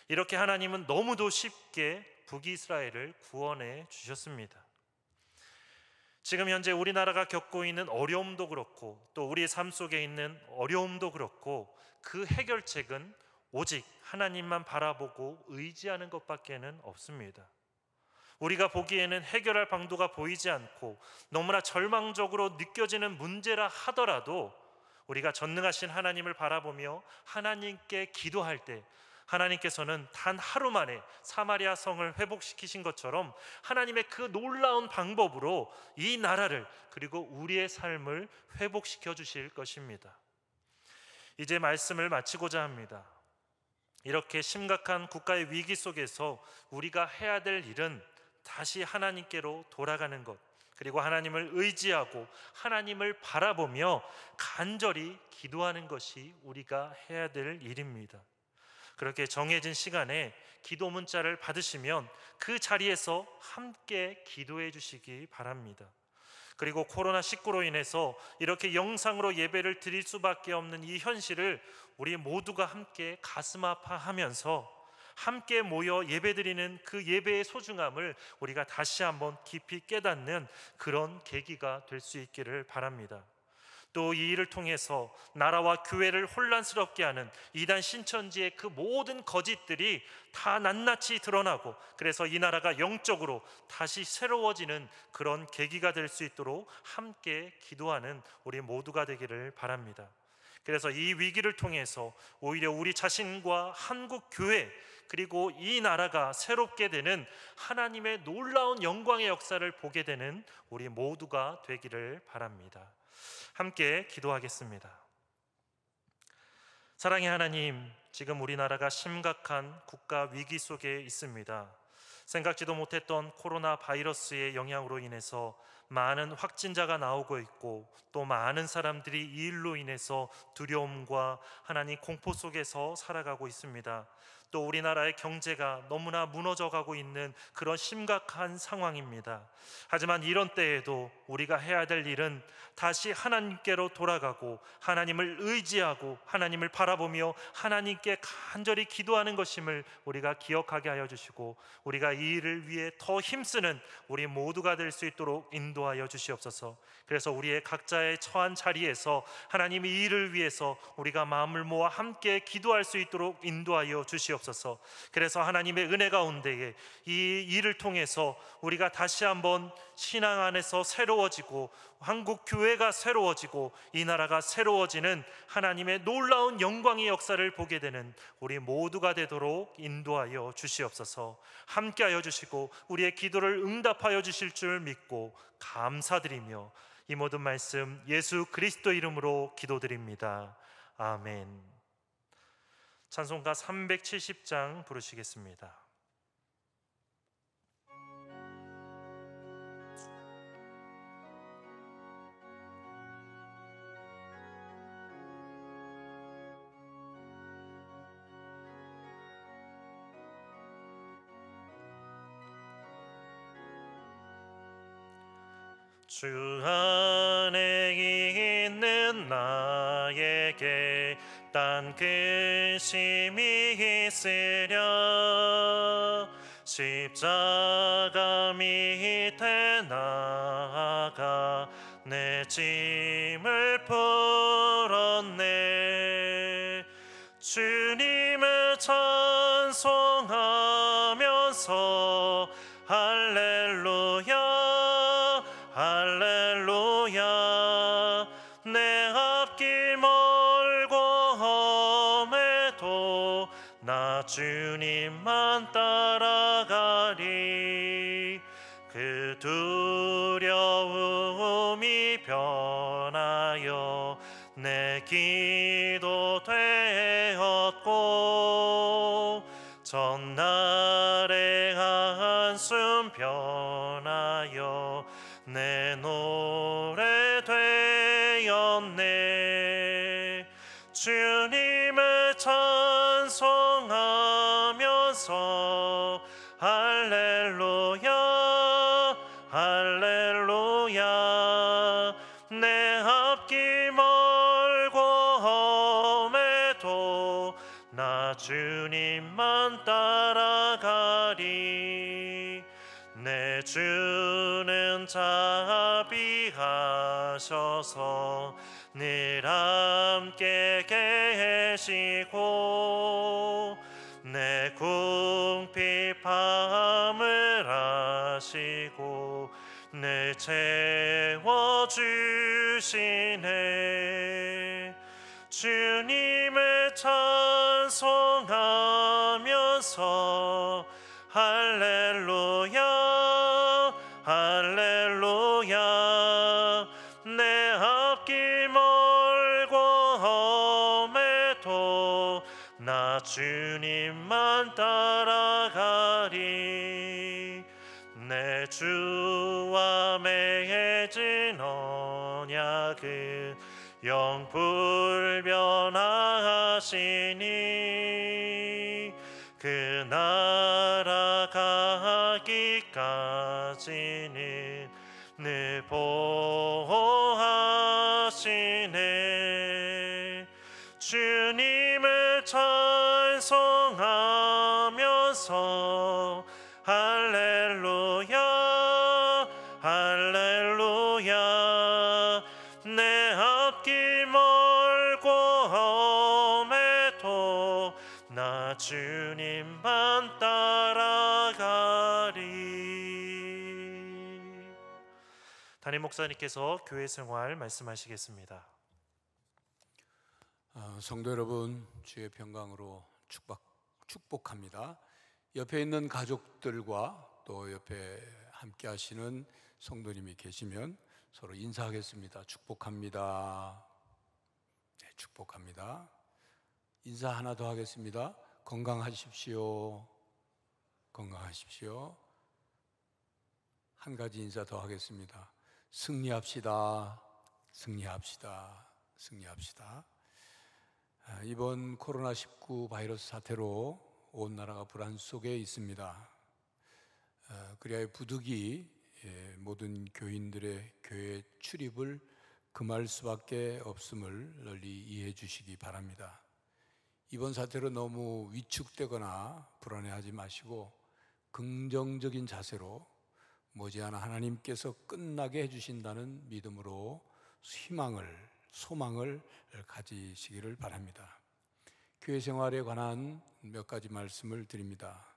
이렇게 하나님은 너무도 쉽게 북이스라엘을 구원해 주셨습니다. 지금 현재 우리나라가 겪고 있는 어려움도 그렇고 또 우리의 삶 속에 있는 어려움도 그렇고 그 해결책은 오직 하나님만 바라보고 의지하는 것밖에는 없습니다. 우리가 보기에는 해결할 방도가 보이지 않고 너무나 절망적으로 느껴지는 문제라 하더라도 우리가 전능하신 하나님을 바라보며 하나님께 기도할 때 하나님께서는 단 하루 만에 사마리아 성을 회복시키신 것처럼 하나님의 그 놀라운 방법으로 이 나라를 그리고 우리의 삶을 회복시켜 주실 것입니다. 이제 말씀을 마치고자 합니다. 이렇게 심각한 국가의 위기 속에서 우리가 해야 될 일은 다시 하나님께로 돌아가는 것, 그리고 하나님을 의지하고 하나님을 바라보며 간절히 기도하는 것이 우리가 해야 될 일입니다. 그렇게 정해진 시간에 기도 문자를 받으시면 그 자리에서 함께 기도해 주시기 바랍니다. 그리고 코로나19로 인해서 이렇게 영상으로 예배를 드릴 수밖에 없는 이 현실을 우리 모두가 함께 가슴 아파하면서 함께 모여 예배드리는 그 예배의 소중함을 우리가 다시 한번 깊이 깨닫는 그런 계기가 될 수 있기를 바랍니다. 또 이 일을 통해서 나라와 교회를 혼란스럽게 하는 이단 신천지의 그 모든 거짓들이 다 낱낱이 드러나고 그래서 이 나라가 영적으로 다시 새로워지는 그런 계기가 될 수 있도록 함께 기도하는 우리 모두가 되기를 바랍니다. 그래서 이 위기를 통해서 오히려 우리 자신과 한국 교회 그리고 이 나라가 새롭게 되는 하나님의 놀라운 영광의 역사를 보게 되는 우리 모두가 되기를 바랍니다. 함께 기도하겠습니다. 사랑의 하나님, 지금 우리나라가 심각한 국가 위기 속에 있습니다. 생각지도 못했던 코로나 바이러스의 영향으로 인해서 많은 확진자가 나오고 있고 또 많은 사람들이 이 일로 인해서 두려움과 하나님 공포 속에서 살아가고 있습니다. 또 우리나라의 경제가 너무나 무너져가고 있는 그런 심각한 상황입니다. 하지만 이런 때에도 우리가 해야 될 일은 다시 하나님께로 돌아가고 하나님을 의지하고 하나님을 바라보며 하나님께 간절히 기도하는 것임을 우리가 기억하게 하여 주시고 우리가 이 일을 위해 더 힘쓰는 우리 모두가 될 수 있도록 인도하여 주시옵소서. 그래서 우리의 각자의 처한 자리에서 하나님이 이 일을 위해서 우리가 마음을 모아 함께 기도할 수 있도록 인도하여 주시옵소서. 그래서 하나님의 은혜 가운데에 이 일을 통해서 우리가 다시 한번 신앙 안에서 새로워지고 한국 교회가 새로워지고 이 나라가 새로워지는 하나님의 놀라운 영광의 역사를 보게 되는 우리 모두가 되도록 인도하여 주시옵소서. 함께하여 주시고 우리의 기도를 응답하여 주실 줄 믿고 감사드리며 이 모든 말씀 예수 그리스도 이름으로 기도드립니다. 아멘. 찬송가 370장 부르시겠습니다. 주 안에 있는 나에게 딴 근심이 있으랴. 십자가 밑에 나아가 내 짐을 풀었네. 주님을 찬송하면서 할렐루야 할렐루야. 내 앞길 멀고 험해도 나 주님만 따라가리. 그 두려움이 변하여 내 기도 되었고 전날의 한숨 변하여 내 노래 되었네. 주님을 찬송하면서 할렐루야 할렐루야. 내 앞길 멀고 험해도 나 주님만 따라가리. 내 주는 자비하셔서 늘 함께 계시고 내 궁핍함을 아시고 늘 채워주시네. 주님을 찬송하면서 할렐루야 할렐루야. 내 앞길 멀고 험해도 나 주님만 따라가리. 내 주와 맺은 언약은 영불변하시니 그 나라 가기까지는 늘 보호하시네. 주님을 찬송하면서 할렐루야 할렐루야. 내 앞길 멀고 험해도 나 주님만 따라가리. 담임 목사님께서 교회 생활 말씀하시겠습니다. 성도 여러분, 주의 평강으로 축복합니다. 옆에 있는 가족들과 또 옆에 함께 하시는 성도님이 계시면 서로 인사하겠습니다. 축복합니다. 네, 축복합니다. 인사 하나 더 하겠습니다. 건강하십시오. 건강하십시오. 한 가지 인사 더 하겠습니다. 승리합시다. 승리합시다. 승리합시다. 이번 코로나19 바이러스 사태로 온 나라가 불안 속에 있습니다. 그리하여 부득이 모든 교인들의 교회 출입을 금할 수밖에 없음을 널리 이해해 주시기 바랍니다. 이번 사태로 너무 위축되거나 불안해하지 마시고 긍정적인 자세로 머지않아 하나님께서 끝나게 해주신다는 믿음으로 소망을 가지시기를 바랍니다. 교회 생활에 관한 몇 가지 말씀을 드립니다.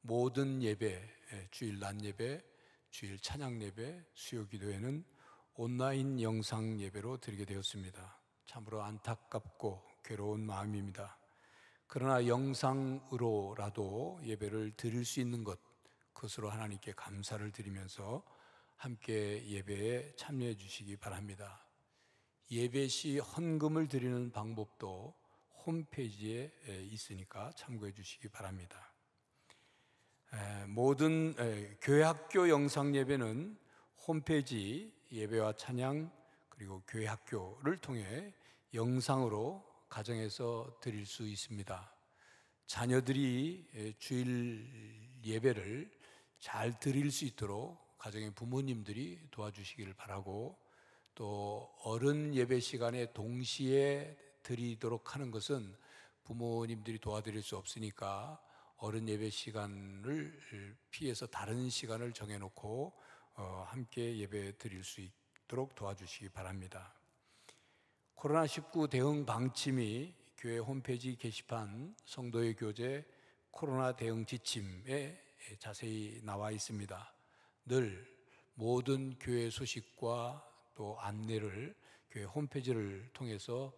모든 예배, 주일 낮 예배, 주일 찬양 예배, 수요 기도회는 온라인 영상 예배로 드리게 되었습니다. 참으로 안타깝고 괴로운 마음입니다. 그러나 영상으로라도 예배를 드릴 수 있는 그것으로 하나님께 감사를 드리면서 함께 예배에 참여해 주시기 바랍니다. 예배 시 헌금을 드리는 방법도 홈페이지에 있으니까 참고해 주시기 바랍니다. 모든 교회 학교 영상 예배는 홈페이지 예배와 찬양 그리고 교회 학교를 통해 영상으로 가정에서 드릴 수 있습니다. 자녀들이 주일 예배를 잘 드릴 수 있도록 가정의 부모님들이 도와주시기를 바라고, 또 어른 예배 시간에 동시에 드리도록 하는 것은 부모님들이 도와드릴 수 없으니까 어른 예배 시간을 피해서 다른 시간을 정해놓고 함께 예배 드릴 수 있도록 도와주시기 바랍니다. 코로나19 대응 방침이 교회 홈페이지 게시판 성도의 교제 코로나 대응 지침에 자세히 나와 있습니다. 늘 모든 교회 소식과 또 안내를 교회 홈페이지를 통해서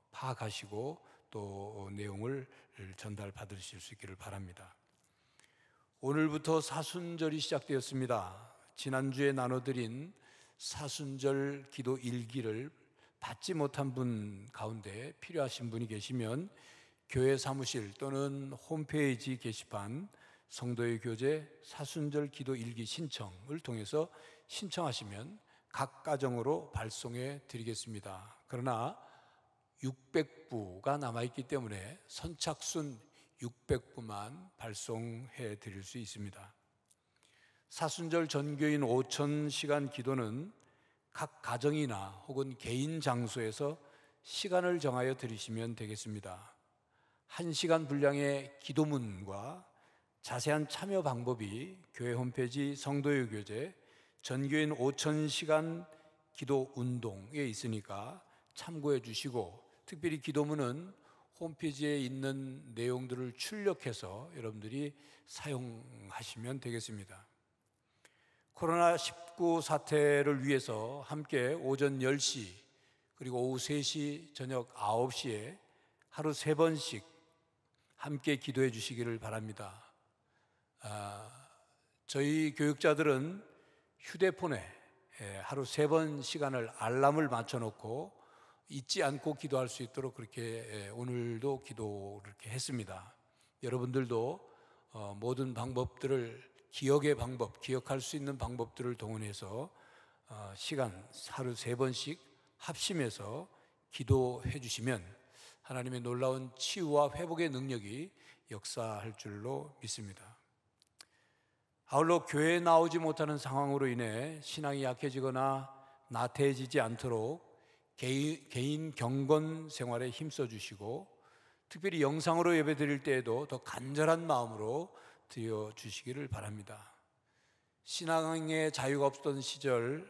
파악하시고 또 내용을 전달 받으실 수 있기를 바랍니다. 오늘부터 사순절이 시작되었습니다. 지난주에 나눠드린 사순절 기도 일기를 받지 못한 분 가운데 필요하신 분이 계시면 교회 사무실 또는 홈페이지 게시판 성도의 교제 사순절 기도 일기 신청을 통해서 신청하시면 각 가정으로 발송해 드리겠습니다. 그러나 600부가 남아있기 때문에 선착순 600부만 발송해 드릴 수 있습니다. 사순절 전교인 5000시간 기도는 각 가정이나 혹은 개인 장소에서 시간을 정하여 드리시면 되겠습니다. 1시간 분량의 기도문과 자세한 참여 방법이 교회 홈페이지 성도의 교제 전교인 5000시간 기도 운동에 있으니까 참고해 주시고, 특별히 기도문은 홈페이지에 있는 내용들을 출력해서 여러분들이 사용하시면 되겠습니다. 코로나19 사태를 위해서 함께 오전 10시 그리고 오후 3시 저녁 9시에 하루 3번씩 함께 기도해 주시기를 바랍니다. 저희 교육자들은 휴대폰에 하루 3번 시간을 알람을 맞춰놓고 잊지 않고 기도할 수 있도록 그렇게 오늘도 기도를 이렇게 했습니다. 여러분들도 모든 방법들을 기억의 방법, 기억할 수 있는 방법들을 동원해서 시간 하루 3번씩 합심해서 기도해 주시면 하나님의 놀라운 치유와 회복의 능력이 역사할 줄로 믿습니다. 아울러 교회에 나오지 못하는 상황으로 인해 신앙이 약해지거나 나태해지지 않도록 개인 경건 생활에 힘써 주시고, 특별히 영상으로 예배 드릴 때에도 더 간절한 마음으로 드려 주시기를 바랍니다. 신앙의 자유가 없던 시절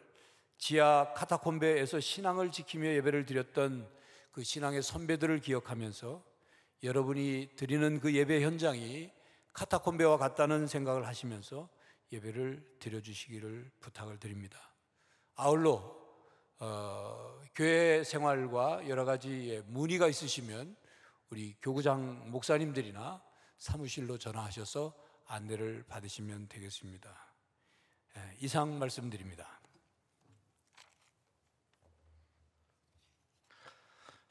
지하 카타콤베에서 신앙을 지키며 예배를 드렸던 그 신앙의 선배들을 기억하면서 여러분이 드리는 그 예배 현장이 카타콤베와 같다는 생각을 하시면서 예배를 드려주시기를 부탁을 드립니다. 아울러 교회 생활과 여러 가지 문의가 있으시면 우리 교구장 목사님들이나 사무실로 전화하셔서 안내를 받으시면 되겠습니다. 이상 말씀드립니다.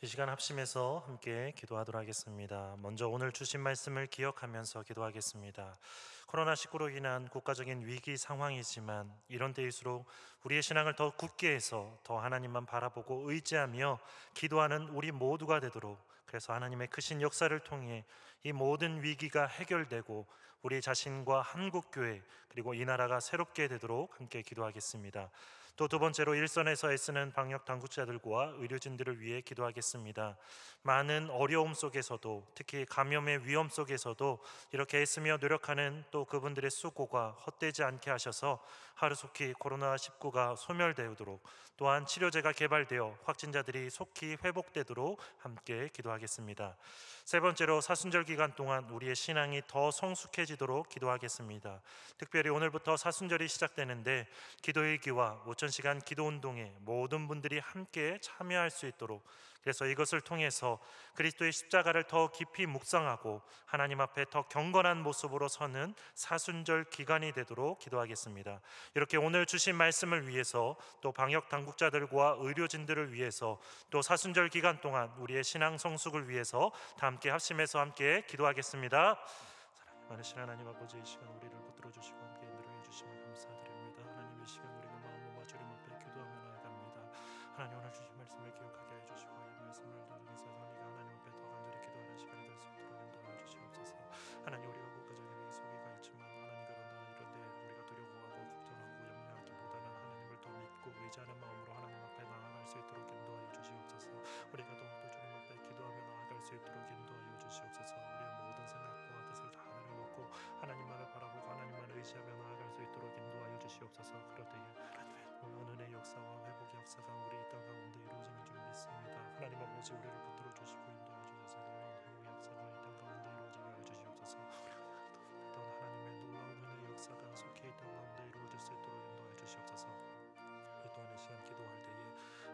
이 시간 합심해서 함께 기도하도록 하겠습니다. 먼저 오늘 주신 말씀을 기억하면서 기도하겠습니다. 코로나19로 인한 국가적인 위기 상황이지만 이런 때일수록 우리의 신앙을 더 굳게 해서 더 하나님만 바라보고 의지하며 기도하는 우리 모두가 되도록, 그래서 하나님의 크신 역사를 통해 이 모든 위기가 해결되고 우리 자신과 한국교회 그리고 이 나라가 새롭게 되도록 함께 기도하겠습니다. 또 두 번째로 일선에서 애쓰는 방역 당국자들과 의료진들을 위해 기도하겠습니다. 많은 어려움 속에서도, 특히 감염의 위험 속에서도 이렇게 애쓰며 노력하는 또 그분들의 수고가 헛되지 않게 하셔서 하루속히 코로나19가 소멸되도록, 또한 치료제가 개발되어 확진자들이 속히 회복되도록 함께 기도하겠습니다. 세 번째로 사순절 기간 동안 우리의 신앙이 더 성숙해지도록 기도하겠습니다. 특별히 오늘부터 사순절이 시작되는데 기도일기와 5000시간 기도운동에 모든 분들이 함께 참여할 수 있도록, 그래서 이것을 통해서 그리스도의 십자가를 더 깊이 묵상하고 하나님 앞에 더 경건한 모습으로 서는 사순절 기간이 되도록 기도하겠습니다. 이렇게 오늘 주신 말씀을 위해서, 또 방역 당국자들과 의료진들을 위해서, 또 사순절 기간 동안 우리의 신앙 성숙을 위해서 다 함께 합심해서 함께 기도하겠습니다. 사랑이 많으신 하나님 아버지, 이 시간 우리를 붙들어 주시고 함께 인도해 주시면 감사드립니다. 하나님, 이 시간 우리가 마음과 주님 앞에 기도하며 나아갑니다. 하나님, 오늘 주신 말씀을 기억하게 해주시고 이 말씀을 통해서 우리가 하나님 앞에 더 간절히 기도하는 시간이 될 수 있도록 인도해 주시옵소서. 하나님, 우리가 국가적인 위기 속에 가 있지만 하나님, 그런다는 이런데 우리가 두려워하고 걱정하지 수 있도록 인도하여 주시옵소서. 우리의 모든 생각과 뜻을 다 내려놓고 하나님만을 바라보고 하나님만을 의지하며 나아갈 수 있도록 인도하여 주시옵소서. 그럴 때에 은혜의 역사와 회복의 역사가 우리 이 땅 가운데 이루어지는 줄 믿습니다. 하나님 아버지, 우리를 붙들어 주시고 인도하여 주셔서 놀라운 회복의 역사가 이 땅 가운데 이루어지게 하여 주시옵소서. 어떤 하나님의 놀라운 은혜의 역사가 속히 이 땅 가운데 이루어질 수 있도록 인도하여 주시옵소서. 이 또한 이 시간 기도할 때에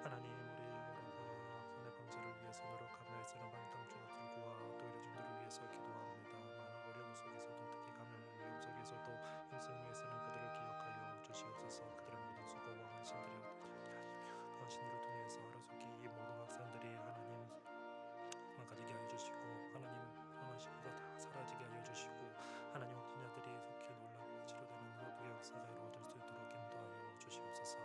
하나님, 우리 여러 번의 방제를 위해서 노력하며 애쓰는 방탕주들과 또 이르중들을 위해서 기도합니다. 많은 어려움 속에서도, 특히 가면 위험 속에서도 힘쓰며 애쓰는 그들을 기억하여 주시옵소서. 그들의 모든 수고와 헌신들을 통해서 하루속히 이 모든 학생들이 하나님 가지게 하여 주시고 하나님 원하시고가 다 사라지게 하여 주시고 하나님 확진자들이 속히 놀라고 치료되는 회복의 역사가 이루어질 수 있도록 인도하여 주시옵소서.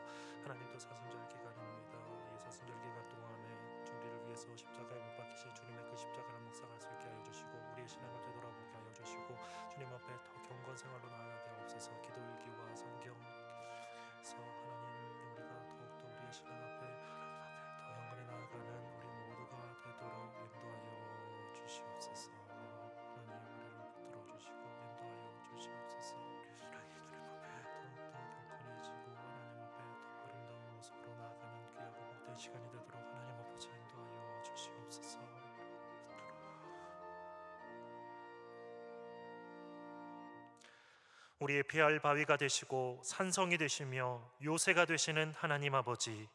하나님도 사순절 기간입니다. 이 사순절 기간 동안에 우리를 위해서 십자가에 못 박히신 주님의 그 십자가를 묵상할 수 있게 하여 주시고 우리의 신앙을 되돌아보게 하여 주시고 주님 앞에 더 경건 생활로 나아가게 하옵소서. 기도일기와 성경에서 하나님, 우리가 더욱더 우리의 신앙 앞에 더 경건히 나아가는 우리 모두가 되도록 인도하여 주시옵소서. 하나님, 우리를 붙들어 주시고 인도하여 주시옵소서. 하나님, 주님 앞에 더욱더 경건해지고 하나님 앞에 더 아름다운 모습으로 나아가는 귀하고 복된 시간이 되도록 하나님 아버지 인도하여 주시옵소서. 우리의 피할 바위가 되시고 산성이 되시며 요새가 되시는 하나님 아버지,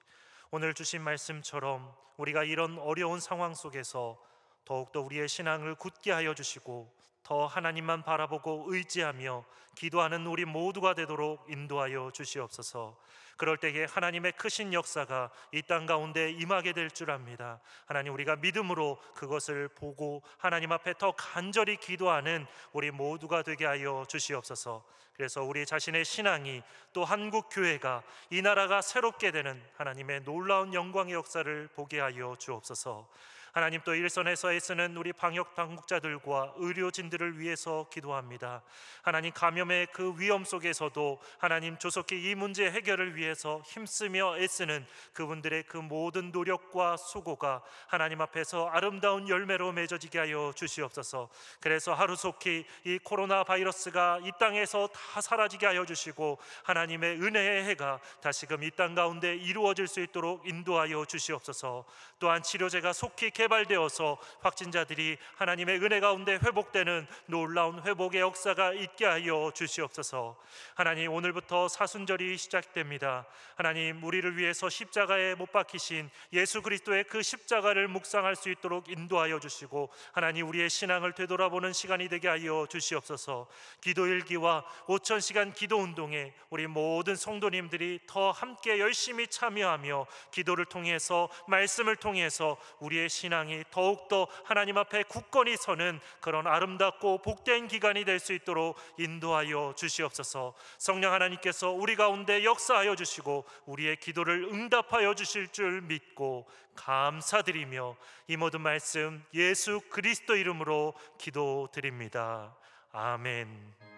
오늘 주신 말씀처럼 우리가 이런 어려운 상황 속에서 더욱더 우리의 신앙을 굳게 하여 주시고 더 하나님만 바라보고 의지하며 기도하는 우리 모두가 되도록 인도하여 주시옵소서. 그럴 때에 하나님의 크신 역사가 이 땅 가운데 임하게 될 줄 압니다. 하나님, 우리가 믿음으로 그것을 보고 하나님 앞에 더 간절히 기도하는 우리 모두가 되게 하여 주시옵소서. 그래서 우리 자신의 신앙이 또 한국 교회가 이 나라가 새롭게 되는 하나님의 놀라운 영광의 역사를 보게 하여 주옵소서. 하나님, 또 일선에서 애쓰는 우리 방역 당국자들과 의료진들을 위해서 기도합니다. 하나님, 감염의 그 위험 속에서도 하나님 조속히 이 문제 해결을 위해서 힘쓰며 애쓰는 그분들의 그 모든 노력과 수고가 하나님 앞에서 아름다운 열매로 맺어지게 하여 주시옵소서. 그래서 하루속히 이 코로나 바이러스가 이 땅에서 다 사라지게 하여 주시고 하나님의 은혜의 해가 다시금 이 땅 가운데 이루어질 수 있도록 인도하여 주시옵소서. 또한 치료제가 속히 개발되어서 확진자들이 하나님의 은혜 가운데 회복되는 놀라운 회복의 역사가 있게 하여 주시옵소서. 하나님, 오늘부터 사순절이 시작됩니다. 하나님, 우리를 위해서 십자가에 못 박히신 예수 그리스도의 그 십자가를 묵상할 수 있도록 인도하여 주시고 하나님, 우리의 신앙을 되돌아보는 시간이 되게 하여 주시옵소서. 기도일기와 5000시간 기도운동에 우리 모든 성도님들이 더 함께 열심히 참여하며 기도를 통해서 말씀을 통해서 우리의 신앙이 더욱더 하나님 앞에 굳건히 서는 그런 아름답고 복된 기간이 될 수 있도록 인도하여 주시옵소서. 성령 하나님께서 우리 가운데 역사하여 주시고 우리의 기도를 응답하여 주실 줄 믿고 감사드리며 이 모든 말씀 예수 그리스도 이름으로 기도드립니다. 아멘.